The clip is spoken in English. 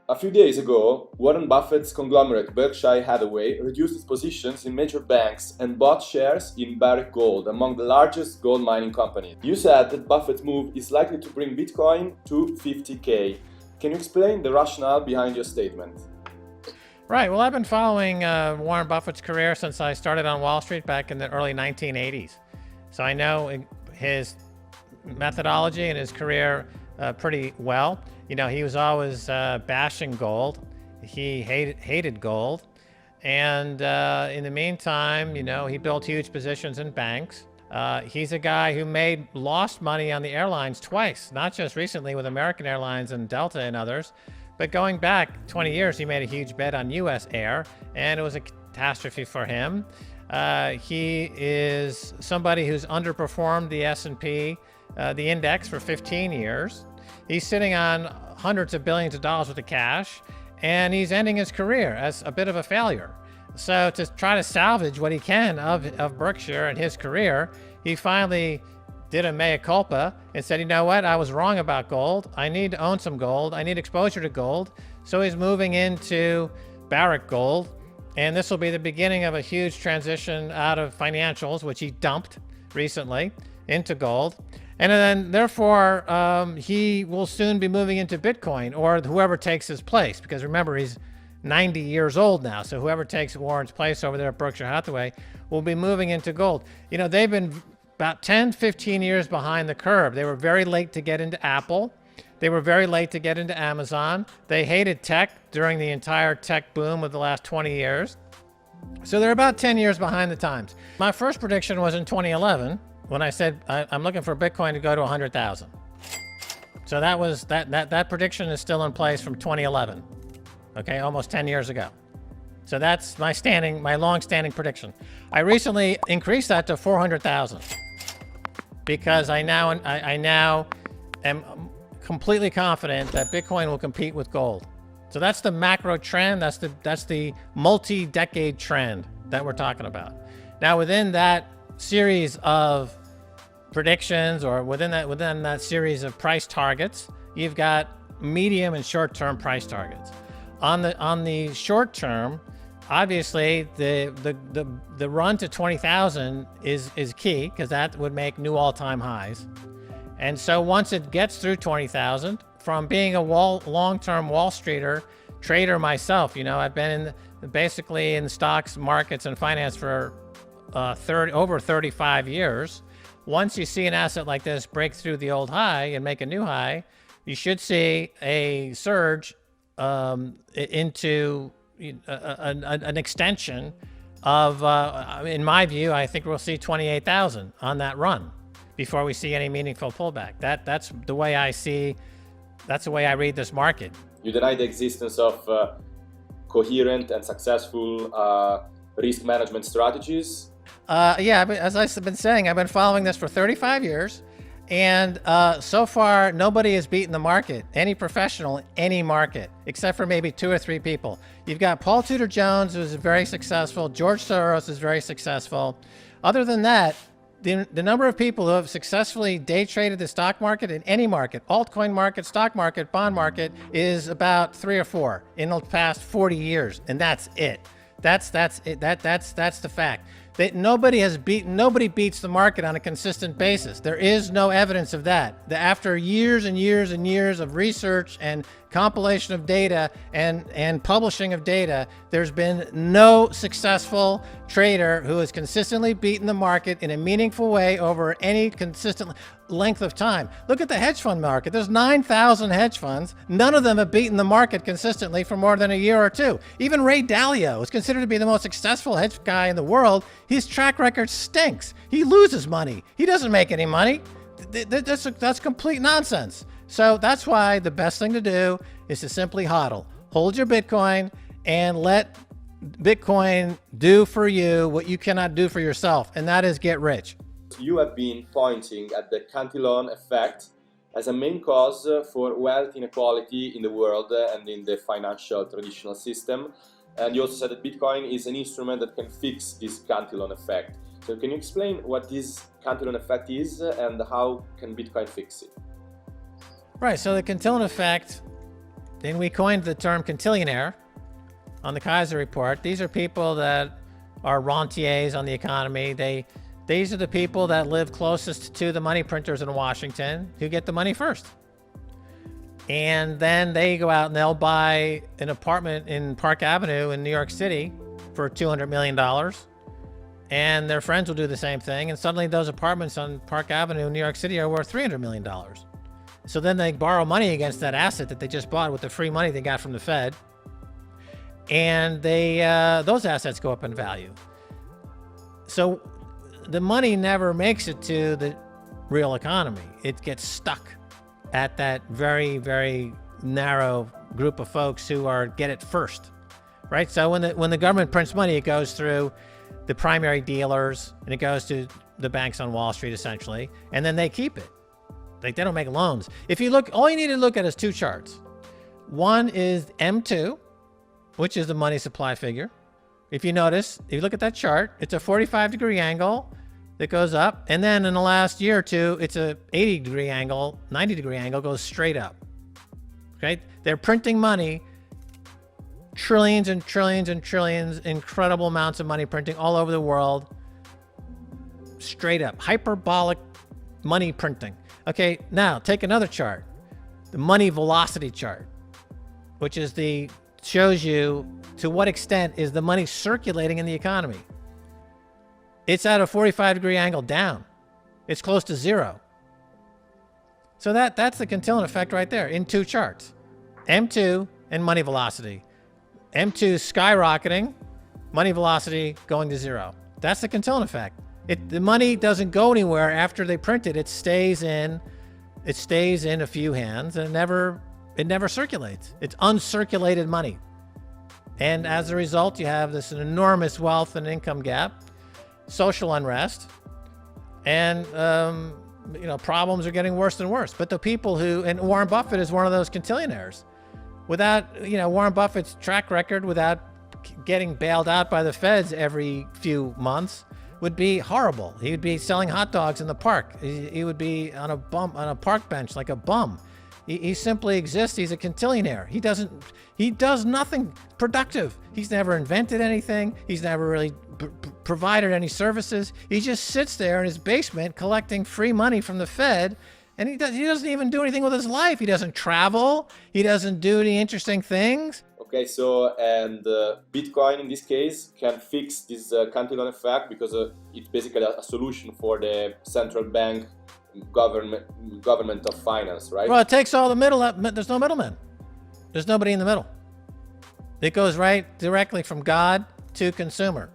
A few days ago, Warren Buffett's conglomerate Berkshire Hathaway reduced its positions in major banks and bought shares in Barrick Gold, among the largest gold mining companies. You said that Buffett's move is likely to bring Bitcoin to 50K. Can you explain the rationale behind your statement? Right. Well, I've been following Warren Buffett's career since I started on Wall Street back in the early 1980s. So I know his methodology and his career pretty well. You know, he was always bashing gold. He hated gold. And in the meantime, you know, he built huge positions in banks. He's a guy who lost money on the airlines twice, not just recently with American Airlines and Delta and others, but going back 20 years, he made a huge bet on US Air, and it was a catastrophe for him. He is somebody who's underperformed the S&P, the index, for 15 years. He's sitting on hundreds of billions of dollars worth of cash, and he's ending his career as a bit of a failure. So to try to salvage what he can of Berkshire and his career, he finally did a mea culpa and said, you know what, I was wrong about gold. I need to own some gold. I need exposure to gold. So he's moving into Barrick Gold, and this will be the beginning of a huge transition out of financials, which he dumped recently, into gold. And then therefore, he will soon be moving into Bitcoin, or whoever takes his place, because remember, he's 90 years old now. So whoever takes Warren's place over there at Berkshire Hathaway will be moving into gold. You know, they've been about 10, 15 years behind the curve. They were very late to get into Apple. They were very late to get into Amazon. They hated tech during the entire tech boom of the last 20 years. So they're about 10 years behind the times. My first prediction was in 2011 when I said I'm looking for Bitcoin to go to 100,000. So that prediction is still in place from 2011. Okay, almost 10 years ago. So that's my long-standing prediction. I recently increased that to 400,000 because I now am completely confident that Bitcoin will compete with gold. So that's the macro trend. That's the multi-decade trend that we're talking about. Now, within that series of predictions, or within that series of price targets, you've got medium and short-term price targets. On the short term, obviously the run to 20,000 is key, because that would make new all-time highs. And so once it gets through 20,000, from being a long-term Wall Streeter trader myself, you know, I've been basically in stocks, markets, and finance for over 35 years. Once you see an asset like this break through the old high and make a new high, you should see a surge into an extension of, in my view, I think we'll see 28,000 on that run before we see any meaningful pullback. That's the way I see, that's the way I read this market. You deny the existence of coherent and successful risk management strategies? Yeah, as I've been saying, I've been following this for 35 years. And so far, nobody has beaten the market, any professional, any market, except for maybe 2 or 3 people. You've got Paul Tudor Jones, who's very successful. George Soros is very successful. Other than that, the number of people who have successfully day traded the stock market in any market, altcoin market, stock market, bond market, is about 3 or 4 in the past 40 years. And that's it. That's it. That's the fact. Nobody beats the market on a consistent basis. There is no evidence of that. After years and years and years of research and compilation of data and publishing of data, there's been no successful trader who has consistently beaten the market in a meaningful way over any consistent length of time. Look at the hedge fund market. There's 9,000 hedge funds. None of them have beaten the market consistently for more than a year or 2. Even Ray Dalio is considered to be the most successful hedge guy in the world. His track record stinks. He loses money. He doesn't make any money. That's complete nonsense. So that's why the best thing to do is to simply hodl. Hold your Bitcoin and let Bitcoin do for you what you cannot do for yourself, and that is get rich. You have been pointing at the Cantillon effect as a main cause for wealth inequality in the world and in the financial traditional system. And you also said that Bitcoin is an instrument that can fix this Cantillon effect. So can you explain what this Cantillon effect is and how can Bitcoin fix it? Right, so the Cantillon effect then we coined the term quintillionaire on the Keiser report. These are people that are rentiers on the economy. These are the people that live closest to the money printers in Washington who get the money first. And then they go out and they'll buy an apartment in Park Avenue in New York City for $200 million. And their friends will do the same thing. And suddenly those apartments on Park Avenue in New York City are worth $300 million. So then they borrow money against that asset that they just bought with the free money they got from the Fed. And those assets go up in value. So the money never makes it to the real economy. It gets stuck at that very, very narrow group of folks who get it first, right? So when the government prints money, it goes through the primary dealers and it goes to the banks on Wall Street essentially, and then they keep it. Like, they don't make loans. If you look, all you need to look at is two charts. One is M2, which is the money supply figure. If you notice, if you look at that chart, it's a 45-degree angle that goes up. And then in the last year or two, it's a 80-degree angle, 90-degree angle goes straight up. Okay? They're printing money, trillions and trillions and trillions, incredible amounts of money printing all over the world, straight up, hyperbolic money printing. Okay, now take another chart, the money velocity chart, which is shows you to what extent is the money circulating in the economy. It's at a 45-degree angle down. It's close to zero. So that's the Cantillon effect right there in two charts. M2 and money velocity. M2 skyrocketing, money velocity going to zero. That's the Cantillon effect. The money doesn't go anywhere after they print it. It stays in a few hands and it never circulates. It's uncirculated money. And as a result, you have this enormous wealth and income gap, social unrest, and problems are getting worse and worse. But the people and Warren Buffett is one of those quintillionaires. Without, Warren Buffett's track record, without getting bailed out by the feds every few months, would be horrible. He would be selling hot dogs in the park. He would be on a park bench like a bum. He simply exists. He's a quintillionaire. He does nothing productive. He's never invented anything. He's never really provided any services. He just sits there in his basement collecting free money from the Fed, and he doesn't even do anything with his life. He doesn't travel. He doesn't do any interesting things. Okay, so Bitcoin in this case can fix this Cantillon effect because it's basically a solution for the central bank government of finance, right? Well, it takes all the middle. There's no middleman. There's nobody in the middle. It goes right directly from God to consumer.